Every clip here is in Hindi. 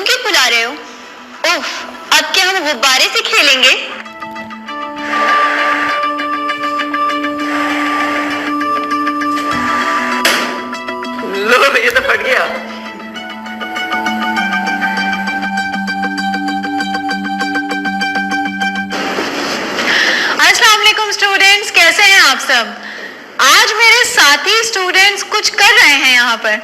क्यों फुला रहे हो? ओह, अब क्या हम गुब्बारे से खेलेंगे? लो, ये तो फट गया। अस्सलाम वालेकुम स्टूडेंट्स, कैसे हैं आप सब? आज मेरे साथी स्टूडेंट्स कुछ कर रहे हैं यहाँ पर।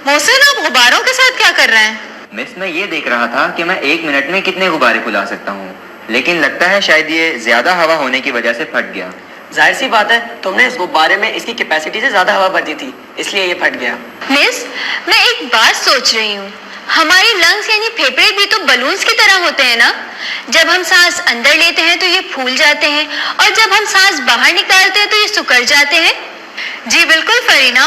मोहसिन, आप गुब्बारों के साथ क्या कर रहे हैं? मिस, मैं ये देख रहा था कि मैं 1 मिनट में कितने गुब्बारे फुला सकता हूँ, लेकिन लगता है शायद ये ज्यादा हवा होने की वजह से फट गया। जाहिर सी बात है, तुमने इस गुब्बारे में इसकी कैपेसिटी से ज्यादा हवा भर दी थी, इसलिए ये फट गया। मिस, मैं एक बात सोच रही हूँ, हमारे लंग्स यानी फेफड़े भी तो बलून्स की तरह होते हैं ना। जब हम सांस अंदर लेते हैं तो ये फूल जाते हैं और जब हम सांस बाहर निकालते हैं तो ये सिकुड़ जाते हैं। जी बिल्कुल फरीना,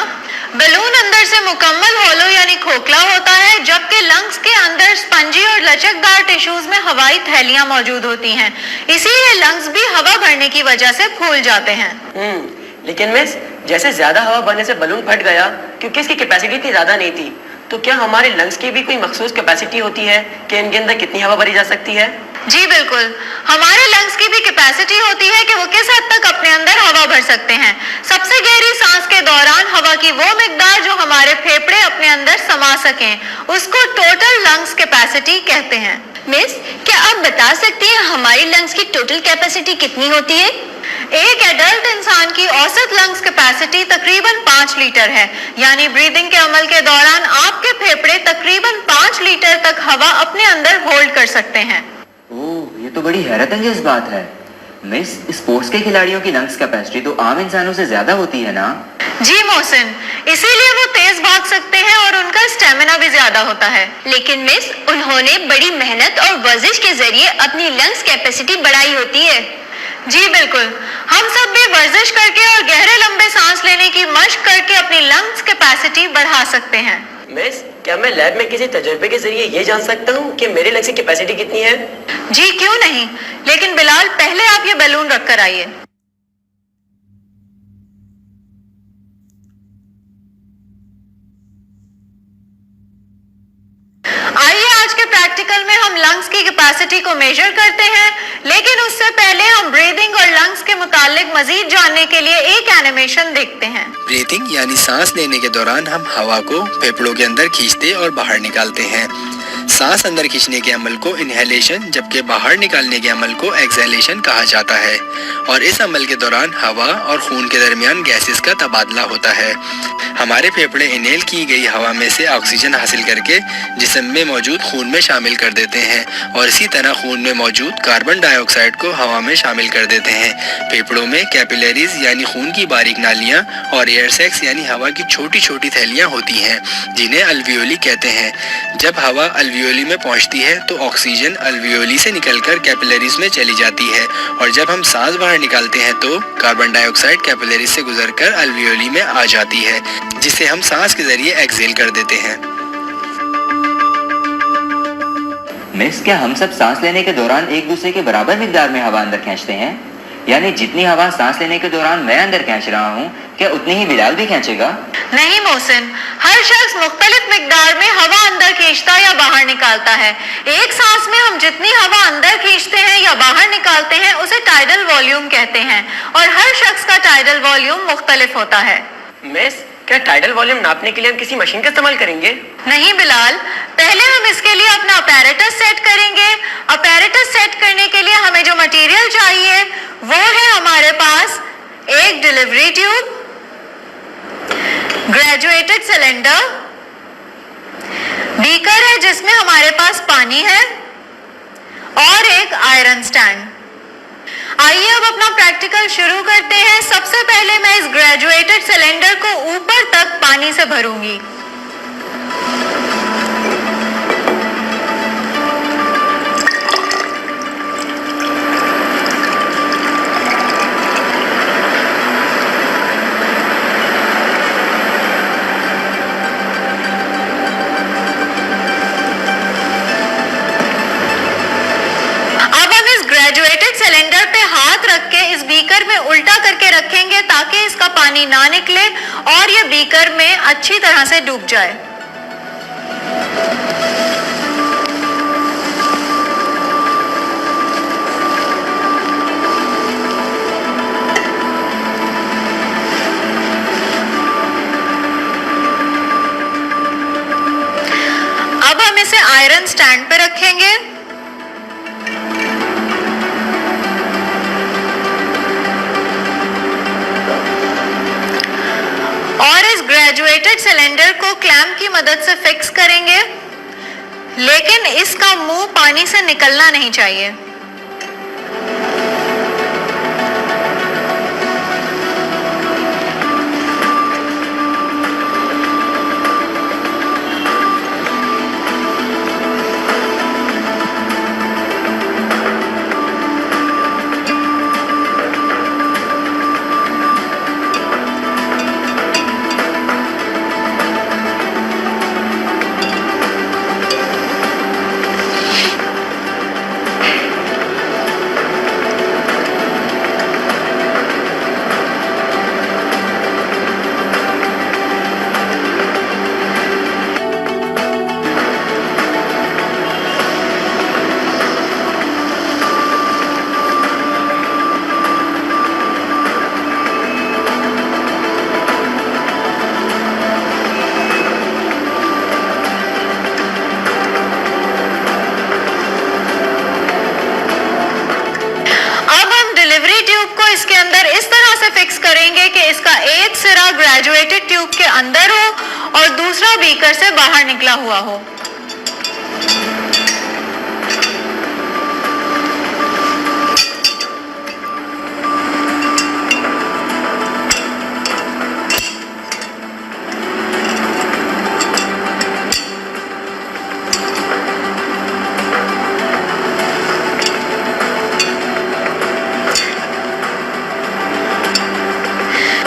बलून अंदर से मुकम्मल होलो यानी खोखला होता है, जबकि लंग्स के अंदर स्पंजी और लचकदार टिश्यूज में हवाई थैलियां मौजूद होती हैं। इसीलिए लंग्स भी हवा भरने की वजह से फूल जाते हैं। लेकिन मिस, जैसे ज्यादा हवा भरने से बलून फट गया, क्योंकि इसकी कैपेसिटी इतनी ज्यादा नहीं थी, तो क्या हमारे लंग्स की भी कोई मखसूस कैपेसिटी होती है कि इनके अंदर कितनी हवा भरी जा सकती है? जी बिल्कुल, हमारे लंग्स की भी कैपेसिटी होती है कि वो किस हद तक अपने अंदर हवा भर सकते हैं। सबसे गहरी सांस के दौरान हवा की वो मिकदार जो हमारे फेफड़े अपने अंदर समा सकें, उसको टोटल लंग्स कैपेसिटी कहते हैं। मिस, क्या आप बता सकती हैं हमारी लंग्स की टोटल कैपेसिटी कितनी होती है? एक एडल्ट इंसान की औसत लंग्स कैपेसिटी तकरीबन 5 लीटर है, यानी ब्रीदिंग के अमल के दौरान आपके फेफड़े तकरीबन 5 लीटर तक हवा अपने अंदर होल्ड कर सकते हैं। ओह, ये तो बड़ी हैरतअंगेज बात है। मिस, स्पोर्ट्स के खिलाड़ियों की लंग्स कैपेसिटी तो आम इंसानों से ज्यादा होती है ना? जी मोहसिन, इसीलिए वो तेज भाग सकते हैं और उनका स्टेमिना भी ज्यादा होता है। लेकिन मिस, उन्होंने बड़ी मेहनत और वर्जिश के जरिए अपनी लंग्स कैपेसिटी बढ़ाई होती है। जी बिल्कुल, हम सब भी वर्जिश करके और गहरे लंबे सांस लेने की मशक करके अपनी लंग्स कैपेसिटी बढ़ा सकते हैं। मिस, क्या मैं लैब में किसी तजुर्बे के जरिए ये जान सकता हूँ कि मेरे लंग्स की कैपेसिटी कितनी है? जी क्यों नहीं, लेकिन बिलाल पहले आप ये बैलून रख कर आइए। आइए आज के प्रैक्टिकल में हम लंग्स की कैपेसिटी को मेजर करते हैं, लेकिन उससे पहले हम ब्रीदिंग और लंग्स के मुतालिक मजीद जानने के लिए एक एनिमेशन देखते हैं। ब्रीथिंग यानी सांस लेने के दौरान हम हवा को फेफड़ों के अंदर खींचते और बाहर निकालते हैं। सांस अंदर खींचने के अमल को इनहेलेशन जबकि बाहर निकालने के अमल को एक्सहेलेशन कहा जाता है, और इस अमल के दौरान हवा और खून के दरमियान गैसेस का तबादला होता है। हमारे फेफड़े इनहेल की गई हवा में से ऑक्सीजन हासिल करके जिस्म में मौजूद खून में शामिल कर देते हैं, और इसी तरह खून में मौजूद कार्बन डाइऑक्साइड को हवा में शामिल कर देते हैं। फेफड़ों में कैपिलरीज यानी खून की बारीक नालियां और एयर सैक्स यानी हवा की छोटी छोटी थैलियां होती हैं, जिन्हें अल्वियोली कहते हैं। जब हवा अल्वियोली में पहुंचती है तो ऑक्सीजन अल्वियोली से निकलकर कैपिलरीज में चली जाती है, और जब हम सांस बाहर निकालते हैं तो कार्बन डाइऑक्साइड कैपिलरीज से गुजरकर अल्वियोली में आ जाती है, जिसे हम सांस के जरिए एक्सहेल कर देते हैं। मिस, क्या हम सब सांस लेने के दौरान एक दूसरे के बराबर मिकदार में हवा अंदर खींचते हैं? यानी जितनी हवा सांस लेने के दौरान मैं अंदर खींच रहा हूँ, क्या उतनी ही बिलाल भी खींचेगा? नहीं मोहसिन, हर शख्स मुख्तलिफ मिकदार में हवा अंदर खींचता या बाहर निकालता है। एक सांस में हम जितनी हवा अंदर खींचते हैं या बाहर निकालते हैं उसे टाइडल वॉल्यूम कहते हैं, और हर शख्स का टाइडल वॉल्यूम मुख्तलिफ होता है। मिस, क्या टाइडल वॉल्यूम नापने के लिए हम किसी मशीन का इस्तेमाल करेंगे? नहीं बिलाल, पहले हम इसके लिए अपना अपैरेटस सेट करेंगे। अपैरेटस सेट करने के लिए हमें जो मटेरियल चाहिए वो है हमारे पास एक delivery tube, graduated cylinder, beaker है जिसमें हमारे पास पानी है, और एक आयरन स्टैंड। आइए अब अपना प्रैक्टिकल शुरू करते हैं। सबसे पहले मैं इस ग्रेजुएटेड सिलेंडर को ऊपर तक पानी से भरूंगी। बीकर में उल्टा करके रखेंगे ताकि इसका पानी ना निकले और ये बीकर में अच्छी तरह से डूब जाए। आयरन स्टैंड पे रखेंगे। और इस ग्रेजुएटेड सिलेंडर को क्लैंप की मदद से फिक्स करेंगे, लेकिन इसका मुंह पानी से निकलना नहीं चाहिए। इसके अंदर इस तरह से फिक्स करेंगे कि इसका एक सिरा ग्रेजुएटेड ट्यूब के अंदर हो और दूसरा बीकर से बाहर निकला हुआ हो।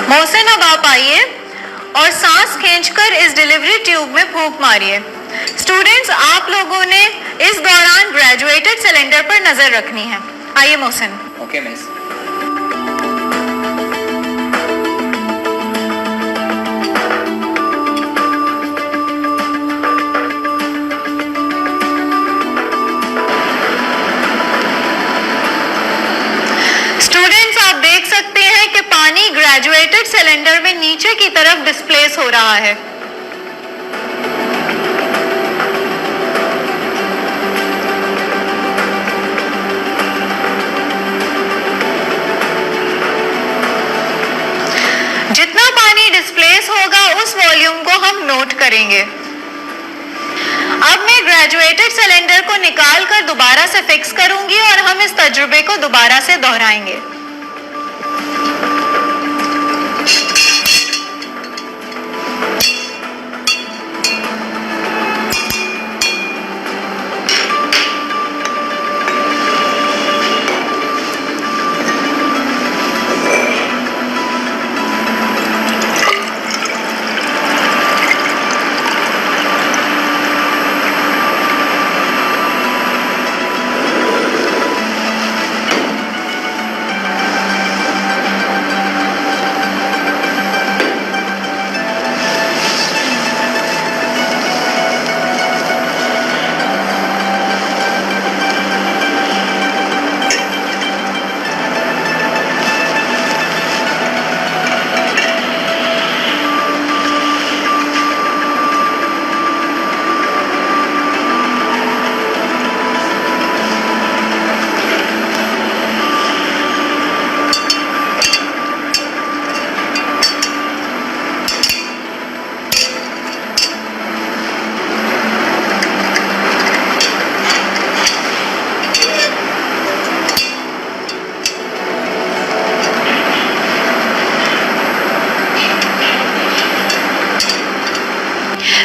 मोहसिन, अब आप आइए और सांस खींचकर इस डिलीवरी ट्यूब में फूंक मारिए। स्टूडेंट्स, आप लोगों ने इस दौरान ग्रेजुएटेड सिलेंडर पर नजर रखनी है। आइए मोहसिन। Okay miss. स्टूडेंट्स, आप देख सकते हैं कि पानी ग्रेजुएटेड सिलेंडर में नीचे की तरफ डिस्प्लेस हो रहा है। जितना पानी डिस्प्लेस होगा उस वॉल्यूम को हम नोट करेंगे। अब मैं ग्रेजुएटेड सिलेंडर को निकाल कर दोबारा से फिक्स करूंगी और हम इस तजुर्बे को दोबारा से दोहराएंगे।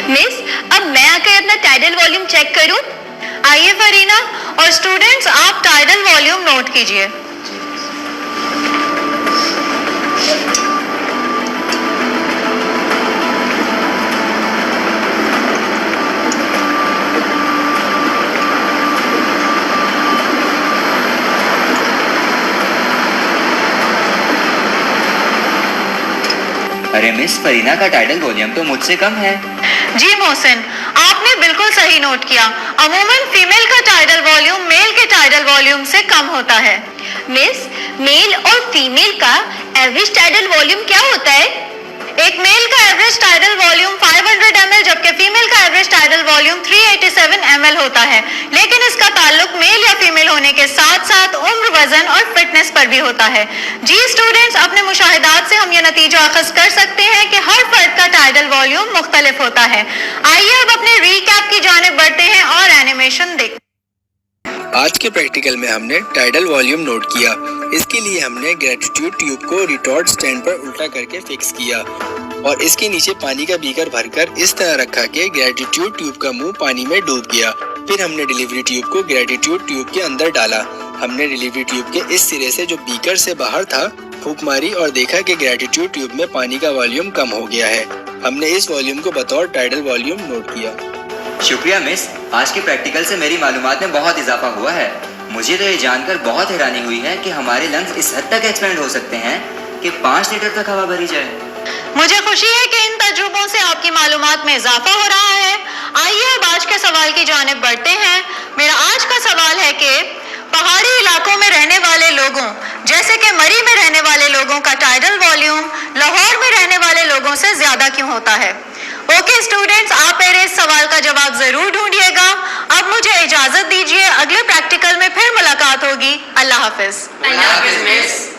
मिस, अब मैं आकर अपना टाइडल वॉल्यूम चेक करूं? आइए फरीना, और स्टूडेंट्स आप टाइडल वॉल्यूम नोट कीजिए। अरे मिस, फरीना का टाइडल वॉल्यूम तो मुझसे कम है। जी मोहसिन, आपने बिल्कुल सही नोट किया। अमूमन फीमेल का टाइडल वॉल्यूम मेल के टाइडल वॉल्यूम से कम होता है। मिस, मेल और फीमेल का एवरेज टाइडल वॉल्यूम क्या होता है? एक मेल का एवरेज टाइडल वॉल्यूम 500 ml जबकि फीमेल का एवरेज टाइडल वॉल्यूम 387 ml होता है, लेकिन इसका ताल्लुक मेल या फीमेल होने के साथ साथ उम्र, वजन और फिटनेस पर भी होता है। जी स्टूडेंट्स, अपने मुशाहिदात से हम ये नतीजा अखज़ कर सकते हैं कि हर फर्द का टाइडल वॉल्यूम मुख्तलिफ होता है। आइए अब अपने रीकैप की जानिब बढ़ते हैं और एनिमेशन देखते हैं। आज के प्रैक्टिकल में हमने टाइडल वॉल्यूम नोट किया। इसके लिए हमने ग्रेटिट्यूड ट्यूब को रिटॉर्ट स्टैंड पर उल्टा करके फिक्स किया और इसके नीचे पानी का बीकर भरकर इस तरह रखा कि ग्रेटिट्यूड ट्यूब का मुंह पानी में डूब गया। फिर हमने डिलीवरी ट्यूब को ग्रेटिट्यूड ट्यूब के अंदर डाला। हमने डिलीवरी ट्यूब के इस सिरे से जो बीकर से बाहर था फूंक मारी और देखा कि ग्रेटिट्यूड ट्यूब में पानी का वॉल्यूम कम हो गया है। हमने इस वॉल्यूम को बतौर टाइडल वॉल्यूम नोट किया। शुक्रिया मिस, आज के प्रैक्टिकल से मेरी मालूमात में बहुत इजाफा हुआ है। मुझे तो ये जानकर बहुत हैरानी हुई है कि हमारे लंग्स इस हद तक एक्सपेंड हो सकते हैं कि 5 लीटर तक हवा भरी जाए। मुझे खुशी है कि इन तजुर्बों से आपकी मालूमात में इजाफा हो रहा है। आइए अब आज के सवाल की जानिब बढ़ते हैं। मेरा आज का सवाल है कि पहाड़ी इलाकों में रहने वाले लोगों जैसे कि मरी में रहने वाले लोगों का टाइडल वॉल्यूम लाहौर में रहने वाले लोगों से ज्यादा क्यों होता है? ओके स्टूडेंट्स, आप मेरे इस सवाल का जवाब जरूर ढूंढिएगा। अब मुझे इजाजत दीजिए, अगले प्रैक्टिकल में फिर मुलाकात होगी। अल्लाह हाफिज। अल्लाह हाफिज मिस।